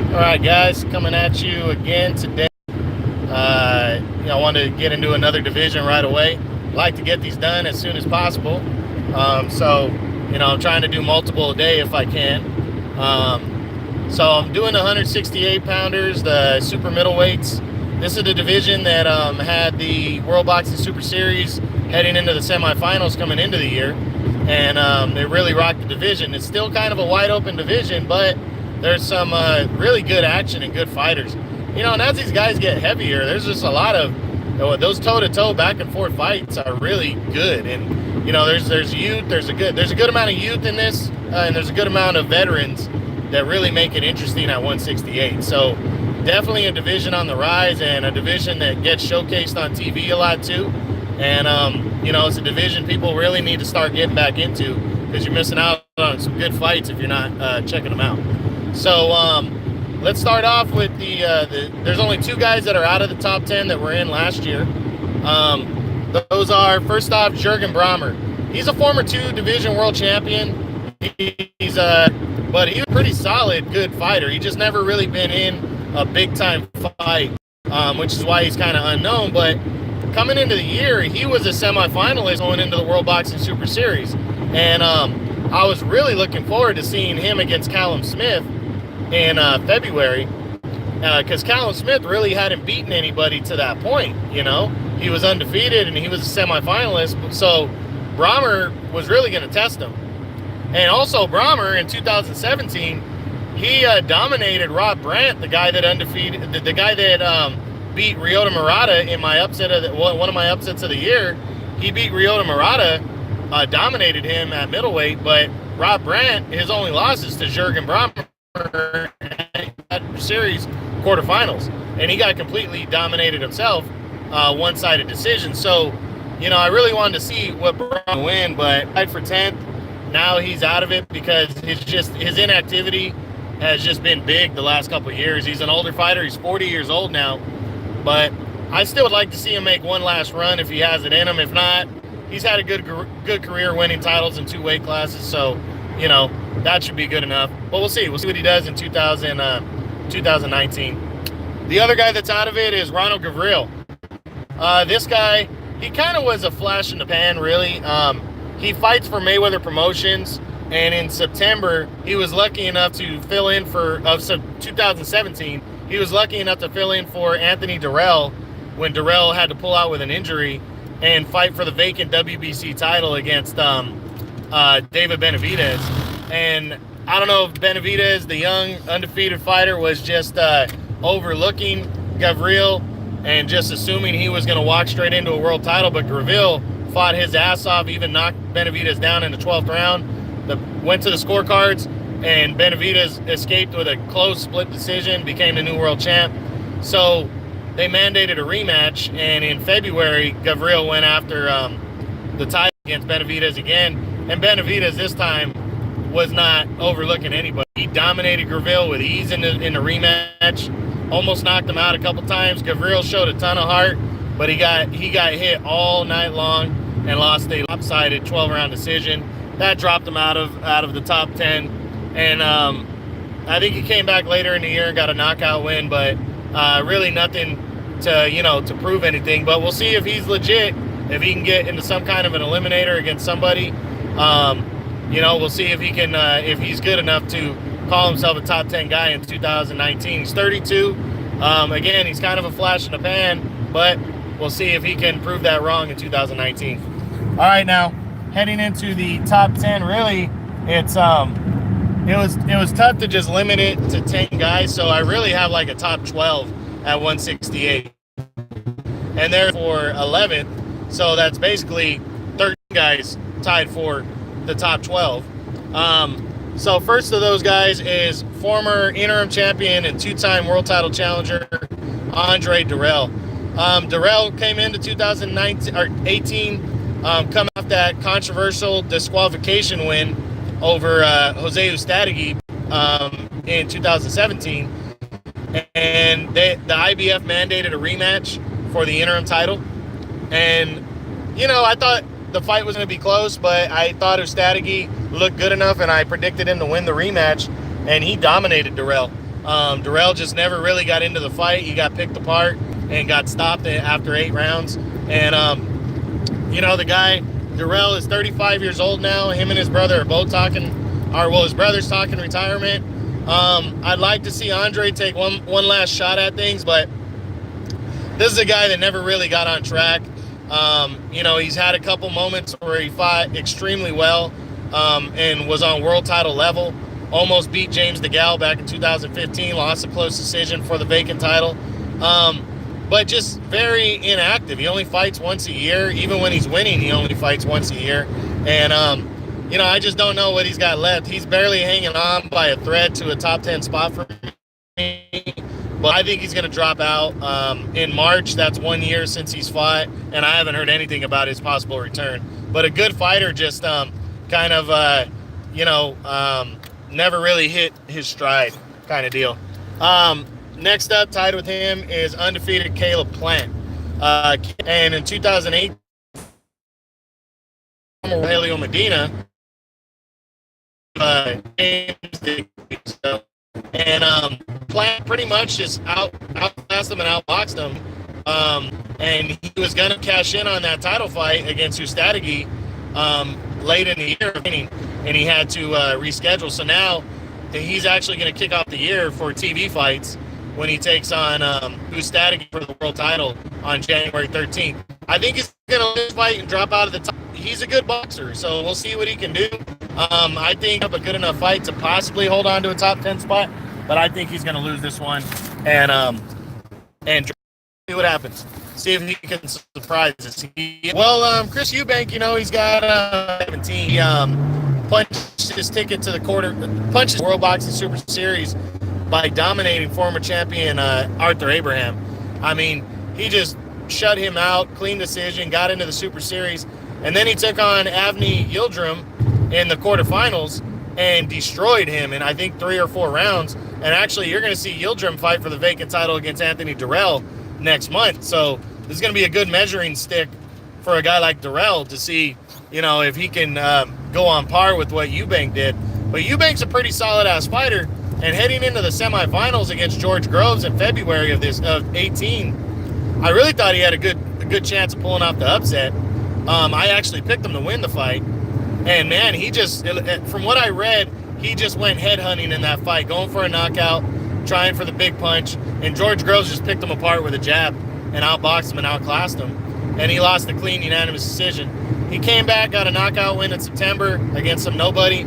All right, guys, coming at you again today. I want to get into another division right away. Like to get these done as soon as possible. I'm trying to do multiple a day if I can. So I'm doing the 168 pounders, the super middleweights. This is the division that had the World Boxing Super Series heading into the semifinals coming into the year, and they really rocked the division. It's still kind of a wide open division, but there's some really good action and good fighters. And as these guys get heavier, there's just a lot of those toe-to-toe back-and-forth fights are really good. And there's youth, there's a good amount of youth in this, and there's a good amount of veterans that really make it interesting at 168. So definitely a division on the rise, and a division that gets showcased on TV a lot too. And it's a division people really need to start getting back into, because you're missing out on some good fights if you're not checking them out. So let's start off with there's only two guys that are out of the top 10 that were in last year. Those are, first off, Jürgen Brähmer. He's a former 2 division world champion. But he's a pretty solid, good fighter. He just never really been in a big time fight, which is why he's kind of unknown. But coming into the year, he was a semifinalist going into the World Boxing Super Series. And I was really looking forward to seeing him against Callum Smith in February, because Callum Smith really hadn't beaten anybody to that point. He was undefeated and he was a semifinalist, so Brähmer was really going to test him. And also Brähmer in 2017, he dominated Rob Brandt, the guy that beat Ryota Murata in my upset of one of my upsets of the year. He beat Ryota Murata, dominated him at middleweight, but Rob Brandt, his only losses to Jürgen Brähmer series quarterfinals, and he got completely dominated himself, one-sided decision. So I really wanted to see what Brähmer win, but tied for 10th. Now he's out of it because his inactivity has just been big the last couple of years. He's an older fighter. He's 40 years old now, but I still would like to see him make one last run if he has it in him. If not, he's had a good career winning titles in 2 weight classes, so that should be good enough. But we'll see what he does in 2019. The other guy that's out of it is Ronald Gavril. This guy, he kind of was a flash in the pan, really. He fights for Mayweather Promotions, and in September, he was lucky enough to fill in for 2017. He was lucky enough to fill in for Anthony Durrell when Durrell had to pull out with an injury and fight for the vacant WBC title against David Benavidez. And I don't know if Benavidez, the young undefeated fighter, was just overlooking Gavril and just assuming he was going to walk straight into a world title, but Gavril fought his ass off, even knocked Benavidez down in the 12th round. Went to the scorecards, and Benavidez escaped with a close split decision, became the new world champ. So they mandated a rematch, and in February, Gavril went after the title against Benavidez again, and Benavidez this time was not overlooking anybody. He dominated Gavril with ease in the rematch, almost knocked him out a couple times. Gavril showed a ton of heart, but he got hit all night long and lost a lopsided 12-round decision. That dropped him out of the top 10. And I think he came back later in the year and got a knockout win, but really nothing to prove anything. But we'll see if he's legit, if he can get into some kind of an eliminator against somebody. We'll see if he can, if he's good enough to call himself a top 10 guy in 2019. He's 32. Again, he's kind of a flash in the pan, but we'll see if he can prove that wrong in 2019. All right, now heading into the top 10, really, it was tough to just limit it to 10 guys. So I really have like a top 12 at 168, and therefore 11th. So that's basically 13 guys tied for the top 12. So first of those guys is former interim champion and 2-time world title challenger Andre Durrell. Durrell came into 2019 or 18, coming off that controversial disqualification win over Jose Ustadegui in 2017, and the IBF mandated a rematch for the interim title. And I thought the fight was going to be close, but I thought Ustadegui looked good enough, and I predicted him to win the rematch, and he dominated Durrell. Durrell just never really got into the fight. He got picked apart and got stopped after 8 rounds. And, the guy, Durrell, is 35 years old now. Him and his brother are both his brother's talking retirement. I'd like to see Andre take one last shot at things, but this is a guy that never really got on track. He's had a couple moments where he fought extremely well and was on world title level. Almost beat James DeGale back in 2015, lost a close decision for the vacant title. But just very inactive. He only fights once a year. Even when he's winning, he only fights once a year. And, I just don't know what he's got left. He's barely hanging on by a thread to a top 10 spot for me. But I think he's going to drop out in March. That's 1 year since he's fought, and I haven't heard anything about his possible return. But a good fighter, just never really hit his stride kind of deal. Next up, tied with him, is undefeated Caleb Plant. And in 2008, Helio Medina, Plant pretty much just outclassed him and outboxed him. And he was going to cash in on that title fight against Ustadegi late in the year, and he had to reschedule. So now he's actually going to kick off the year for TV fights when he takes on Ustadegi for the world title on January 13th. I think he's going to win this fight and drop out of the top. He's a good boxer, so we'll see what he can do. I think a good enough fight to possibly hold on to a top 10 spot, but I think he's going to lose this one and see what happens. See if he can surprise us. Chris Eubank, he's got 17. He punched his ticket to the World Boxing Super Series by dominating former champion Arthur Abraham. I mean, he just shut him out, clean decision, got into the Super Series, and then he took on Avni Yildirim in the quarterfinals and destroyed him in, I think, 3 or 4 rounds. And actually, you're going to see Yildirim fight for the vacant title against Anthony Durrell next month. So this is going to be a good measuring stick for a guy like Durrell to see, if he can go on par with what Eubank did. But Eubank's a pretty solid-ass fighter, and heading into the semifinals against George Groves in February of 18, I really thought he had a good chance of pulling off the upset. I actually picked him to win the fight. And, man, from what I read, he just went headhunting in that fight, going for a knockout, trying for the big punch. And George Groves just picked him apart with a jab and outboxed him and outclassed him. And he lost the clean unanimous decision. He came back, got a knockout win in September against some nobody.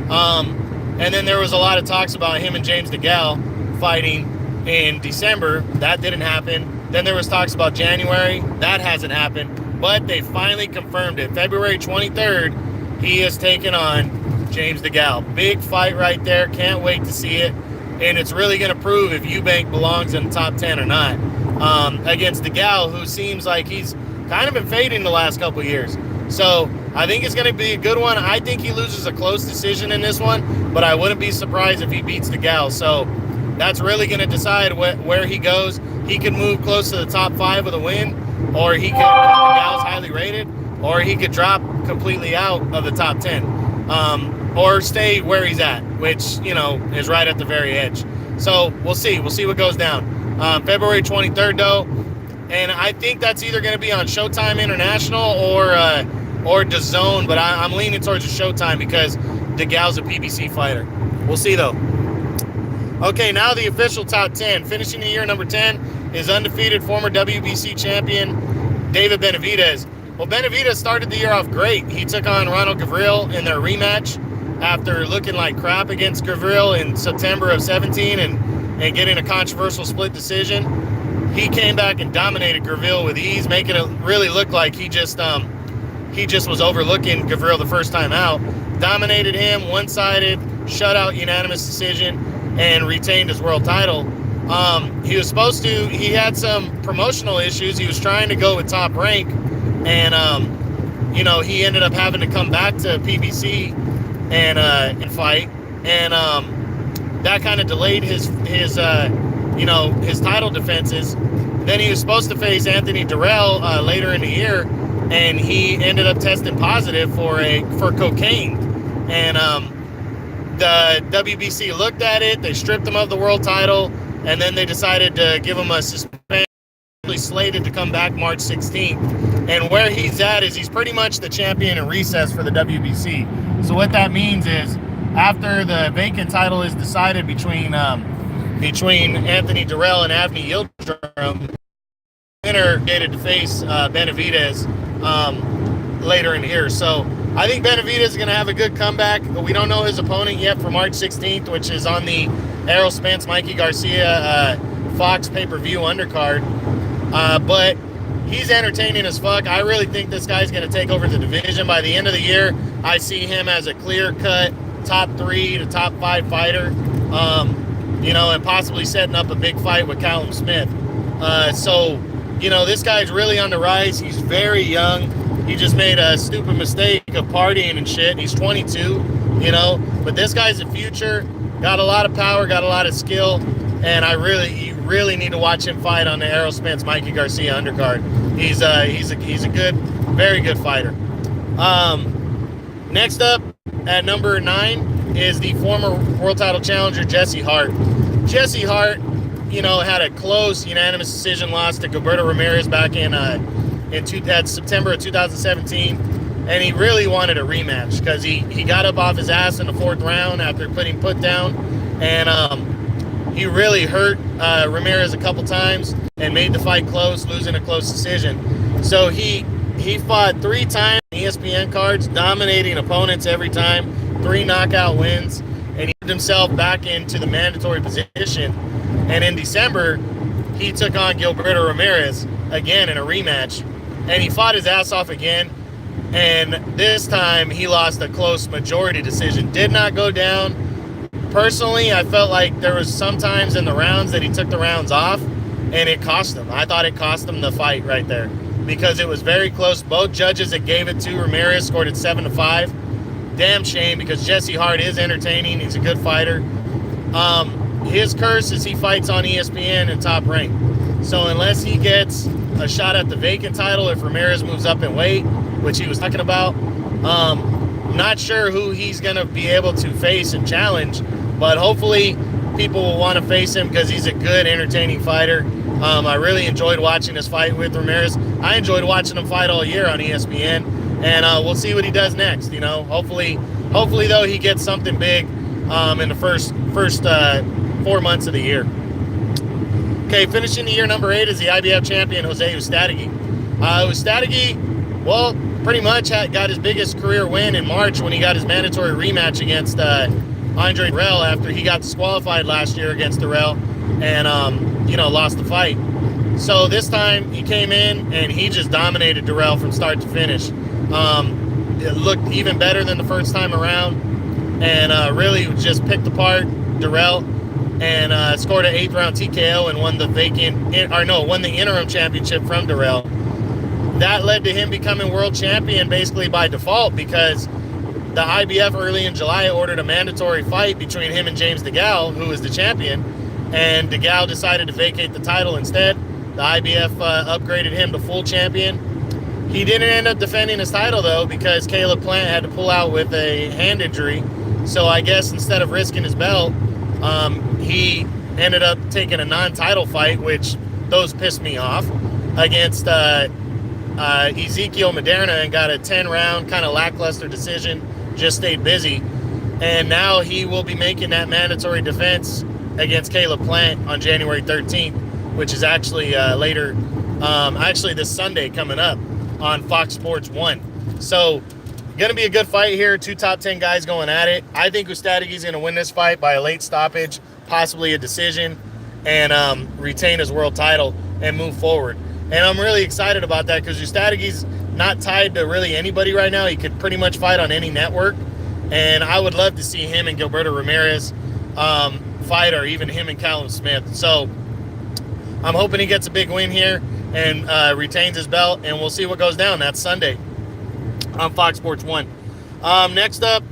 And then there was a lot of talks about him and James DeGale fighting in December. That didn't happen. Then there was talks about January. That hasn't happened. But they finally confirmed it. February 23rd, he is taking on James DeGale. Big fight right there. Can't wait to see it. And it's really going to prove if Eubank belongs in the top 10 or not. Against DeGale, who seems like he's kind of been fading the last couple years. So I think it's going to be a good one. I think he loses a close decision in this one, but I wouldn't be surprised if he beats DeGale. So that's really going to decide where he goes. He could move close to the top 5 with a win, or he could, DeGale's highly rated, or he could drop completely out of the top 10, or stay where he's at, which, is right at the very edge. So we'll see. We'll see what goes down. February 23rd, though, and I think that's either going to be on Showtime International or DAZN, but I'm leaning towards the Showtime because DeGale's a PBC fighter. We'll see, though. Okay, now the official top 10. Finishing the year number 10 is undefeated former WBC champion David Benavidez. Well, Benavidez started the year off great. He took on Ronald Gavril in their rematch after looking like crap against Gavril in September of 17 and getting a controversial split decision. He came back and dominated Gavril with ease, making it really look like he just was overlooking Gavril the first time out. Dominated him, one-sided, shutout, unanimous decision, and retained his world title. He had some promotional issues. He was trying to go with Top Rank, and he ended up having to come back to PBC and fight, and that kind of delayed his title defenses. Then he was supposed to face Anthony Durrell later in the year, and he ended up testing positive for cocaine, and the WBC looked at it, they stripped him of the world title, and then they decided to give him a suspension. Slated to come back March 16th, and where he's at is he's pretty much the champion in recess for the WBC. So what that means is after the vacant title is decided between Anthony Durrell and Avni Yildirim, winner gated to face Benavidez later in here. So I think Benavidez is going to have a good comeback, but we don't know his opponent yet for March 16th, which is on the Errol Spence, Mikey Garcia Fox pay-per-view undercard. But he's entertaining as fuck. I really think this guy's going to take over the division. By the end of the year, I see him as a clear-cut top 3 to top 5 fighter, and possibly setting up a big fight with Callum Smith. So, this guy's really on the rise. He's very young. He just made a stupid mistake of partying and shit. He's 22, but this guy's the future. Got a lot of power, got a lot of skill, and you really need to watch him fight on the Errol Spence, Mikey Garcia undercard. He's a good, very good fighter. Next up at number 9 is the former world title challenger Jesse Hart. Jesse Hart, had a close unanimous decision loss to Gilberto Ramirez back in September of 2017, and he really wanted a rematch because he got up off his ass in the 4th round after putting put down, and he really hurt Ramirez a couple times and made the fight close, losing a close decision. So he fought 3 times on ESPN cards, dominating opponents every time, 3 knockout wins, and he put himself back into the mandatory position. And in December, he took on Gilberto Ramirez again in a rematch, and he fought his ass off again. And this time, he lost a close majority decision. Did not go down. Personally, I felt like there was sometimes in the rounds that he took the rounds off, and it cost him. I thought it cost him the fight right there because it was very close. Both judges that gave it to Ramirez scored it 7-5. Damn shame because Jesse Hart is entertaining. He's a good fighter. His curse is he fights on ESPN in Top Rank. So unless he gets a shot at the vacant title, if Ramirez moves up in weight, which he was talking about, not sure who he's going to be able to face and challenge, but hopefully people will want to face him because he's a good, entertaining fighter. I really enjoyed watching his fight with Ramirez. I enjoyed watching him fight all year on ESPN, and we'll see what he does next. Hopefully though, he gets something big in the first 4 months of the year. Okay, finishing the year number 8 is the IBF champion Jose Ustadegi. Ustadegi, well, pretty much got his biggest career win in March when he got his mandatory rematch against Andre Durrell after he got disqualified last year against Durrell and, lost the fight. So this time he came in and he just dominated Durrell from start to finish. It looked even better than the first time around and really just picked apart Durrell and scored an 8th round TKO and won the interim championship from Durrell. That led to him becoming world champion basically by default because the IBF early in July ordered a mandatory fight between him and James DeGale, who is the champion, and DeGale decided to vacate the title instead. The IBF upgraded him to full champion. He didn't end up defending his title though because Caleb Plant had to pull out with a hand injury. So I guess instead of risking his belt, he ended up taking a non-title fight, which those pissed me off, against Ezekiel Maderna and got a 10-round kind of lackluster decision, just stayed busy. And now he will be making that mandatory defense against Caleb Plant on January 13th, which is actually this Sunday coming up on Fox Sports 1. So going to be a good fight here. 2 top 10 guys going at it. I think Ustadegi's going to win this fight by a late stoppage, possibly a decision, and retain his world title and move forward. And I'm really excited about that because Ustadegi's not tied to really anybody right now. He could pretty much fight on any network. And I would love to see him and Gilberto Ramirez fight, or even him and Callum Smith. So I'm hoping he gets a big win here and retains his belt, and we'll see what goes down. That's Sunday on Fox Sports 1. Next up,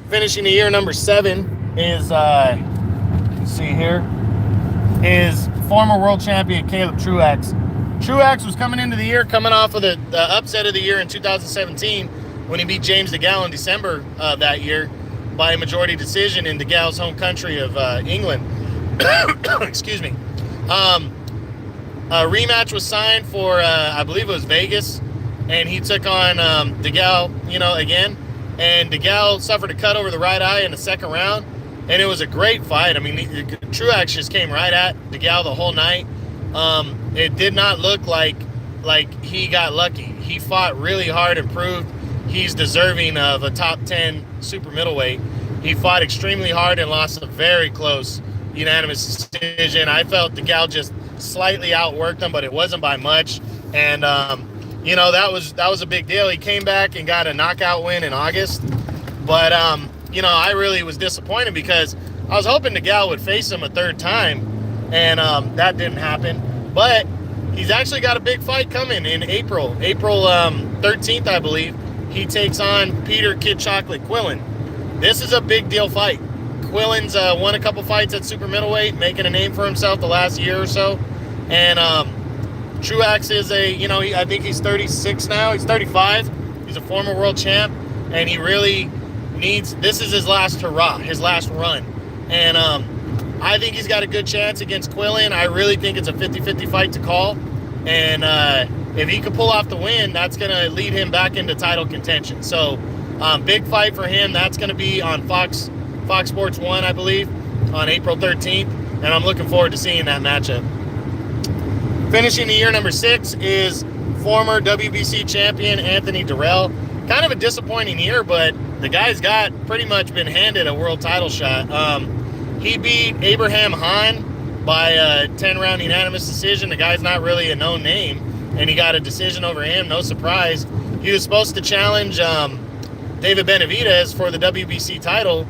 finishing the year number 7 is, let's see here, is former world champion Caleb Truax. Truax was coming into the year, coming off of the upset of the year in 2017 when he beat James DeGale in December of that year. by a majority decision in DeGale's home country of England. Excuse me. A rematch was signed for, I believe it was Vegas, and he took on DeGale, again. And DeGale suffered a cut over the right eye in the second round, and it was a great fight. I mean, Truax just came right at DeGale the whole night. It did not look like he got lucky. He fought really hard and proved he's deserving of a top 10 super middleweight. He fought extremely hard and lost a very close unanimous decision. I felt DeGale just slightly outworked him, but it wasn't by much. And that was a big deal. He came back and got a knockout win in August. But I really was disappointed because I was hoping DeGale would face him a third time, and that didn't happen. But he's actually got a big fight coming in April 13th, I believe. He takes on Peter Kid Chocolate Quillin. This is a big deal fight. Quillen's won a couple fights at super middleweight, making a name for himself the last year or so. And Truax is I think he's 36 now. He's 35. He's a former world champ, and he really this is his last hurrah, his last run. And I think he's got a good chance against Quillin. I really think it's a 50-50 fight to call. And if he could pull off the win, that's going to lead him back into title contention. So big fight for him. That's going to be on Fox Sports 1, I believe, on April 13th. And I'm looking forward to seeing that matchup. Finishing the year number 6 is former WBC champion Anthony Dirrell. Kind of a disappointing year, but the guy's got pretty much been handed a world title shot. He beat Abraham Hahn by a 10-round unanimous decision. The guy's not really a known name, and he got a decision over him. No surprise. He was supposed to challenge David Benavidez for the WBC title,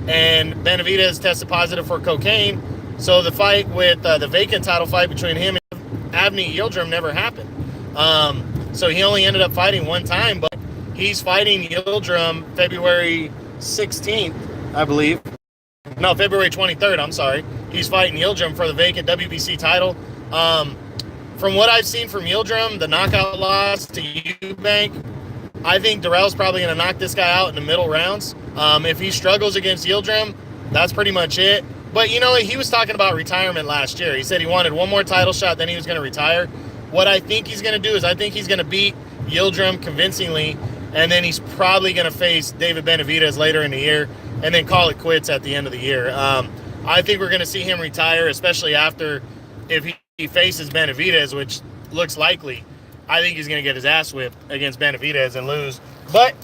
and Benavidez tested positive for cocaine. So the fight with the vacant title fight between him and Avni Yildirim never happened. So he only ended up fighting one time, but he's fighting Yildirim February 16th, I believe. No, February 23rd, I'm sorry. He's fighting Yildirim for the vacant WBC title. From what I've seen from Yildirim, the knockout loss to Eubank, I think Dirrell's probably going to knock this guy out in the middle rounds. If he struggles against Yildirim, that's pretty much it. But, he was talking about retirement last year. He said he wanted one more title shot, then he was going to retire. What I think he's going to do is I think he's going to beat Yildirim convincingly, and then he's probably going to face David Benavidez later in the year and then call it quits at the end of the year. I think we're going to see him retire, especially after if he faces Benavidez, which looks likely. I think he's going to get his ass whipped against Benavidez and lose. But,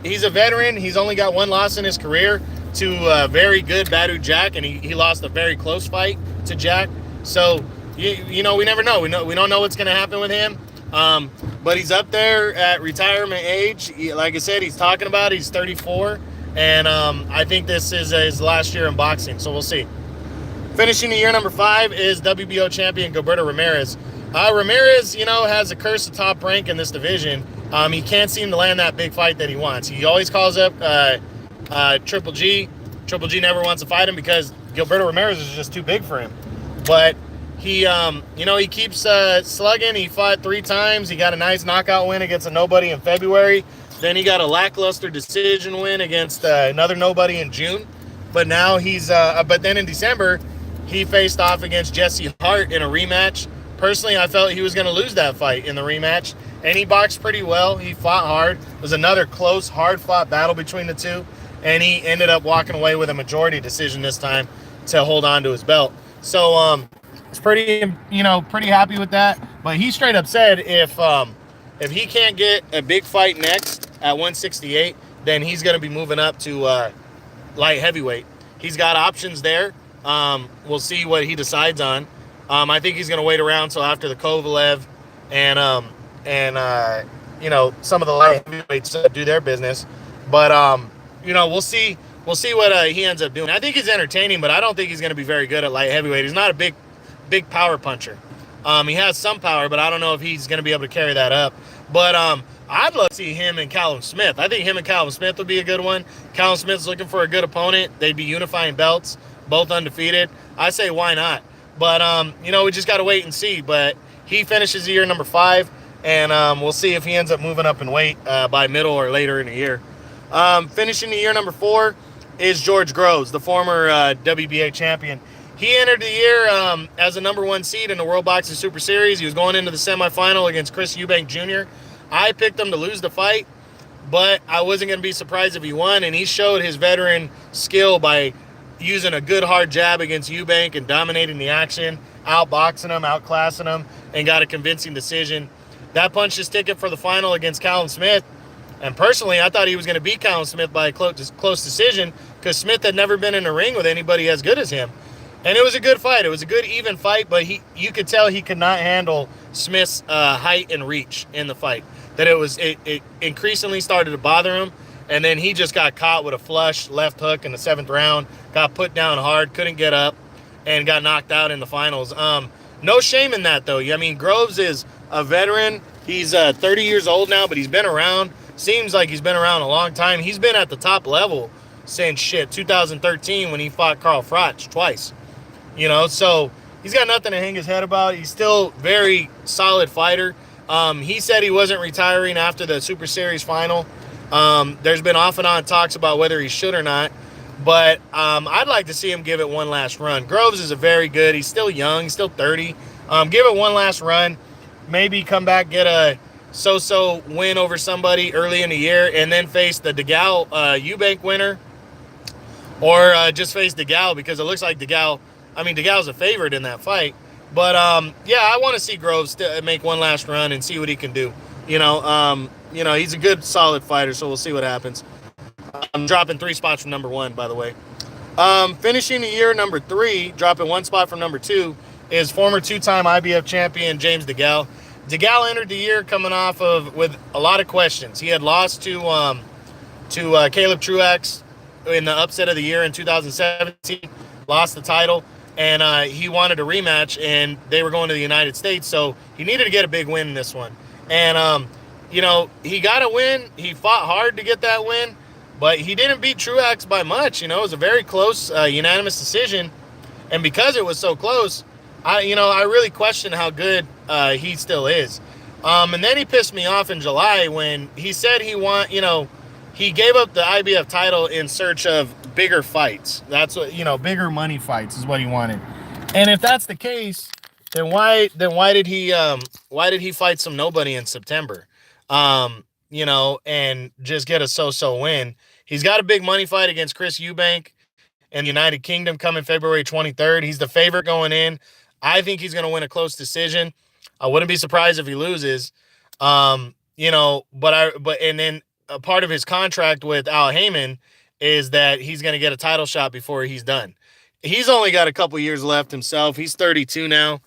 he's a veteran. He's only got one loss in his career to very good Badu Jack, and he lost a very close fight to Jack. So, we never know. We don't know what's going to happen with him. But he's up there at retirement age. Like I said, he's talking about it. He's 34. And I think this is his last year in boxing. So we'll see. Finishing the year number 5 is WBO champion Gilberto Ramirez. Ramirez, has a curse of top rank in this division. He can't seem to land that big fight that he wants. He always calls up Triple G. Triple G never wants to fight him because Gilberto Ramirez is just too big for him. But he keeps slugging. He fought 3 times. He got a nice knockout win against a nobody in February. Then he got a lackluster decision win against another nobody in June. But now but then in December, he faced off against Jesse Hart in a rematch. Personally, I felt he was going to lose that fight in the rematch. And he boxed pretty well. He fought hard. It was another close, hard-fought battle between the two. And he ended up walking away with a majority decision this time to hold on to his belt. So, it's pretty happy with that. But he straight up said if he can't get a big fight next at 168, then he's going to be moving up to light heavyweight. He's got options there. We'll see what he decides on. I think he's going to wait around till after the Kovalev and some of the light heavyweights do their business. But we'll see what he ends up doing. I think he's entertaining, but I don't think he's going to be very good at light heavyweight. He's not a big power puncher. He has some power, but I don't know if he's going to be able to carry that up. But I'd love to see him and Callum Smith. I think him and Callum Smith would be a good one. Callum Smith's looking for a good opponent. They'd be unifying belts, both undefeated. I say why not? But, we just got to wait and see. But he finishes the year number 5, and we'll see if he ends up moving up in weight by middle or later in the year. Finishing the year number 4 is George Groves, the former WBA champion. He entered the year as a number one seed in the World Boxing Super Series. He was going into the semifinal against Chris Eubank Jr. I picked him to lose the fight, but I wasn't going to be surprised if he won, and he showed his veteran skill by using a good hard jab against Eubank and dominating the action, outboxing him, outclassing him, and got a convincing decision. That punched his ticket for the final against Callum Smith. And personally, I thought he was going to beat Callum Smith by a close decision because Smith had never been in a ring with anybody as good as him. And it was a good fight. It was a good, even fight, but you could tell he could not handle Smith's height and reach in the fight. That it increasingly started to bother him, and then he just got caught with a flush left hook in the 7th round, got put down hard, couldn't get up, and got knocked out in the finals. No shame in that, though. I mean, Groves is a veteran. He's 30 years old now, but he's been around. Seems like he's been around a long time. He's been at the top level since 2013 when he fought Carl Froch twice. So he's got nothing to hang his head about. He's still very solid fighter. He said he wasn't retiring after the Super Series final. There's been off and on talks about whether he should or not, but I'd like to see him give it one last run. Groves is a very good. He's still young. He's still 30. Give it one last run. Maybe come back, get a so-so win over somebody early in the year, and then face the DeGal Eubank winner, or just face DeGal, because it looks like DeGal's a favorite in that fight. But I want to see Groves make one last run and see what he can do. He's a good, solid fighter, so we'll see what happens. I'm dropping 3 spots from number 1, by the way. Finishing the year number 3, dropping 1 spot from number 2, is former 2-time IBF champion James DeGal. DeGal entered the year coming off with a lot of questions. He had lost to Caleb Truax in the upset of the year in 2017, lost the title, and he wanted a rematch, and they were going to the United States, so he needed to get a big win in this one. And, he got a win. He fought hard to get that win, but he didn't beat Truax by much. It was a very close, unanimous decision, and because it was so close, I really question how good he still is. And then he pissed me off in July when he said he gave up the IBF title in search of bigger fights. That's what, bigger money fights is what he wanted. And if that's the case, then why did he fight some nobody in September? And just get a so-so win. He's got a big money fight against Chris Eubank in the United Kingdom coming February 23rd. He's the favorite going in. I think he's going to win a close decision. I wouldn't be surprised if he loses. But then a part of his contract with Al Heyman is that he's going to get a title shot before he's done. He's only got a couple years left himself. He's 32 now.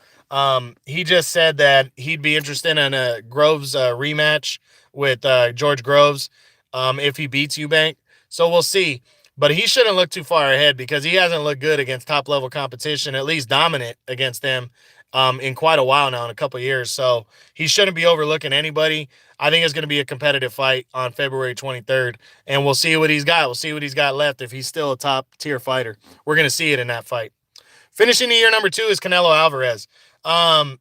He just said that he'd be interested in a Groves rematch with George Groves if he beats Eubank. So we'll see. But he shouldn't look too far ahead because he hasn't looked good against top-level competition, at least dominant against them in quite a while now, in a couple of years. So he shouldn't be overlooking anybody. I think it's going to be a competitive fight on February 23rd, and we'll see what he's got. We'll see what he's got left if he's still a top-tier fighter. We're going to see it in that fight. Finishing the year number 2 is Canelo Alvarez. A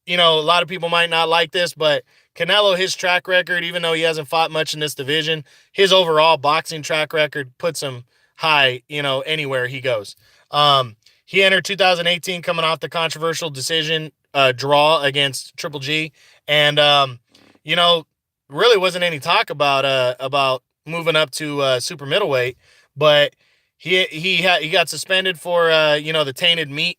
lot of people might not like this, but Canelo, his track record, even though he hasn't fought much in this division, his overall boxing track record puts him high, anywhere he goes. He entered 2018 coming off the controversial decision draw against Triple G. And, really wasn't any talk about moving up to super middleweight, but he got suspended for, the tainted meat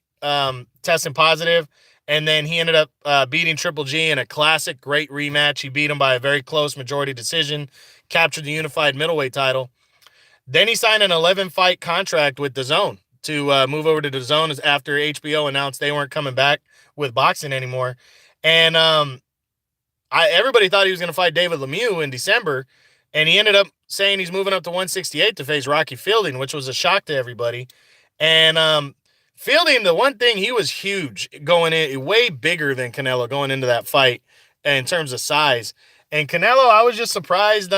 testing positive. And then he ended up beating Triple G in a classic great rematch. He beat him by a very close majority decision, captured the unified middleweight title. Then he signed an 11-fight contract with DAZN to move over to DAZN after HBO announced they weren't coming back with boxing anymore. And everybody thought he was going to fight David Lemieux in December, and he ended up saying he's moving up to 168 to face Rocky Fielding, which was a shock to everybody. And Fielding, the one thing, he was huge going in, way bigger than Canelo going into that fight in terms of size. And Canelo, I was just surprised,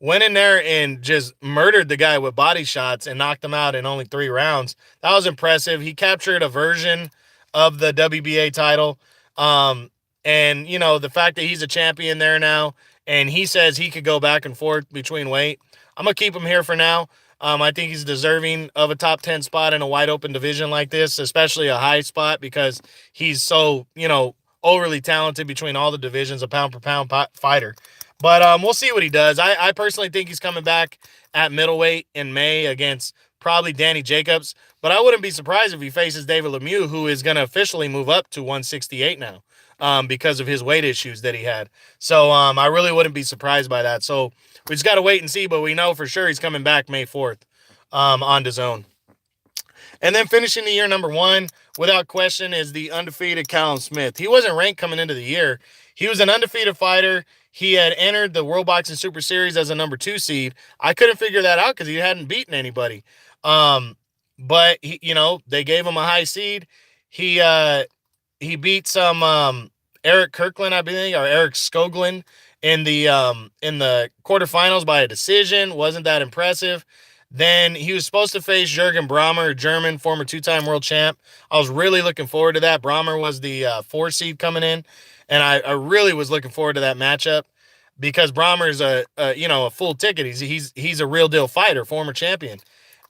went in there and just murdered the guy with body shots and knocked him out in only 3 rounds. That was impressive. He captured a version of the WBA title. And, the fact that he's a champion there now, and he says he could go back and forth between weight, I'm going to keep him here for now. I think he's deserving of a top 10 spot in a wide open division like this, especially a high spot, because he's so, overly talented between all the divisions, a pound for pound fighter. But we'll see what he does. I personally think he's coming back at middleweight in May against probably Danny Jacobs. But I wouldn't be surprised if he faces David Lemieux, who is going to officially move up to 168 now because of his weight issues that he had. So I really wouldn't be surprised by that. So we just got to wait and see, but we know for sure he's coming back May 4th on DAZN. And then finishing the year number 1, without question, is the undefeated Callum Smith. He wasn't ranked coming into the year. He was an undefeated fighter. He had entered the World Boxing Super Series as a number 2 seed. I couldn't figure that out because he hadn't beaten anybody. But they gave him a high seed. He beat some Eric Kirkland, I believe, or Eric Skoglund in the quarterfinals by a decision. Wasn't that impressive? Then he was supposed to face Jürgen Brähmer, a German, former 2-time world champ. I was really looking forward to that. Brähmer was the 4 seed coming in, and I really was looking forward to that matchup because Brähmer's a full ticket. He's a real deal fighter, former champion.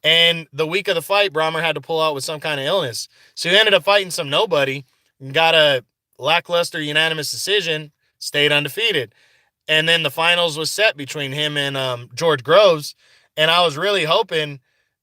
And the week of the fight, Brähmer had to pull out with some kind of illness. So he ended up fighting some nobody, got a lackluster unanimous decision, stayed undefeated. And then the finals was set between him and George Groves. And I was really hoping,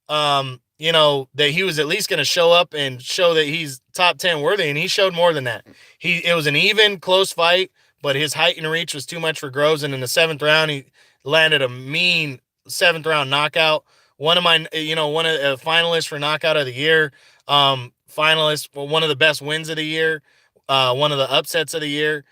that he was at least going to show up and show that he's top 10 worthy. And he showed more than that. It was an even, close fight, but his height and reach was too much for Groves. And in the 7th round, he landed a mean 7th round knockout. One of the finalists for knockout of the year, finalist for one of the best wins of the year, one of the upsets of the year,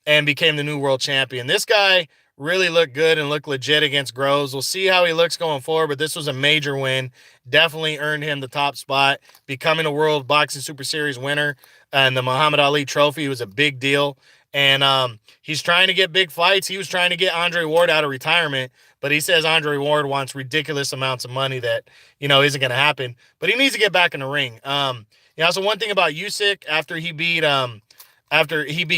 and became the new world champion. This guy really looked good and looked legit against Groves. We'll see how he looks going forward, but this was a major win. Definitely earned him the top spot, becoming a World Boxing Super Series winner, and the Muhammad Ali Trophy was a big deal. And he's trying to get big fights. He was trying to get Andre Ward out of retirement, but he says Andre Ward wants ridiculous amounts of money that, isn't going to happen. But he needs to get back in the ring. So one thing about Usyk, after he beat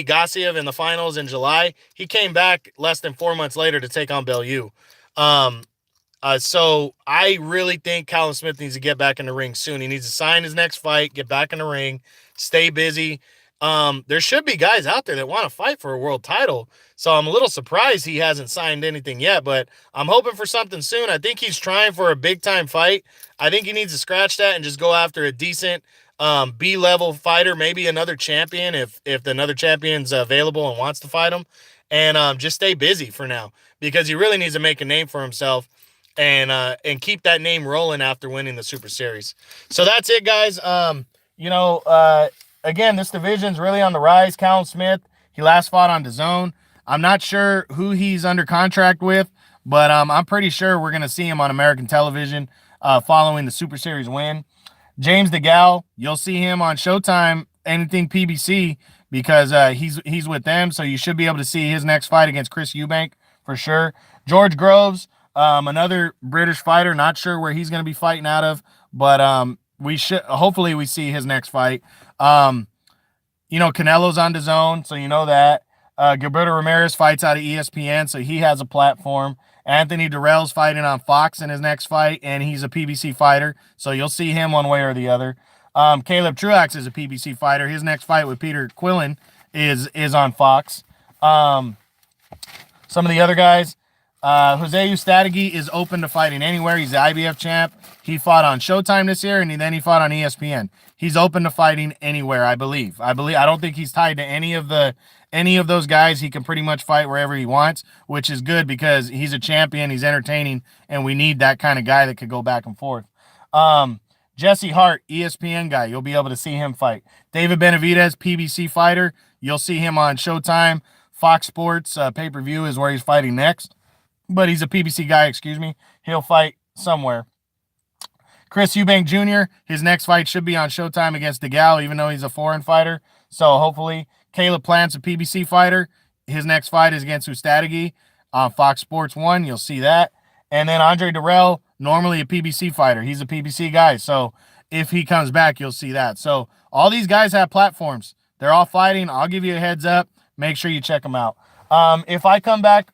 Gassiev in the finals in July, he came back less than 4 months later to take on Bellew. So I really think Callum Smith needs to get back in the ring soon. He needs to sign his next fight, get back in the ring, stay busy. There should be guys out there that want to fight for a world title. So I'm a little surprised he hasn't signed anything yet, but I'm hoping for something soon. I think he's trying for a big time fight. I think he needs to scratch that and just go after a decent B-level fighter, maybe another champion if another champion's available and wants to fight him, and just stay busy for now because he really needs to make a name for himself and keep that name rolling after winning the Super Series. So that's it, guys. Again, this division's really on the rise. Callum Smith, he last fought on DAZN. I'm not sure who he's under contract with, but I'm pretty sure we're going to see him on American television following the Super Series win. James DeGale, you'll see him on Showtime, anything PBC, because he's with them, so you should be able to see his next fight against Chris Eubank for sure. George Groves, another British fighter, not sure where he's going to be fighting out of, but hopefully we see his next fight. Canelo's on DAZN, so you know that. Gilberto Ramirez fights out of ESPN, so he has a platform. Anthony Durrell's fighting on Fox in his next fight, and he's a PBC fighter, so you'll see him one way or the other. Caleb Truax is a PBC fighter. His next fight with Peter Quillen is on Fox. Some of the other guys, Jose Ustadegi is open to fighting anywhere. He's the IBF champ. He fought on Showtime this year, and then he fought on ESPN. He's open to fighting anywhere, I believe. I don't think he's tied to any of those guys. He can pretty much fight wherever he wants, which is good because he's a champion, he's entertaining, and we need that kind of guy that could go back and forth. Jesse Hart, ESPN guy, you'll be able to see him fight. David Benavidez, PBC fighter, you'll see him on Showtime. Fox Sports pay-per-view is where he's fighting next, but he's a PBC guy, he'll fight somewhere. Chris Eubank Jr., his next fight should be on Showtime against DeGale, even though he's a foreign fighter, so hopefully. Caleb Plant's a PBC fighter. His next fight is against Ustadegi on Fox Sports 1. You'll see that. And then Andre Durrell, normally a PBC fighter. He's a PBC guy. So if he comes back, you'll see that. So all these guys have platforms. They're all fighting. I'll give you a heads up. Make sure you check them out. If I come back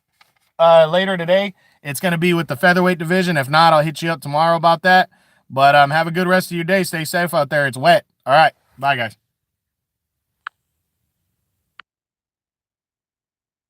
later today, it's going to be with the featherweight division. If not, I'll hit you up tomorrow about that. But have a good rest of your day. Stay safe out there. It's wet. All right. Bye, guys.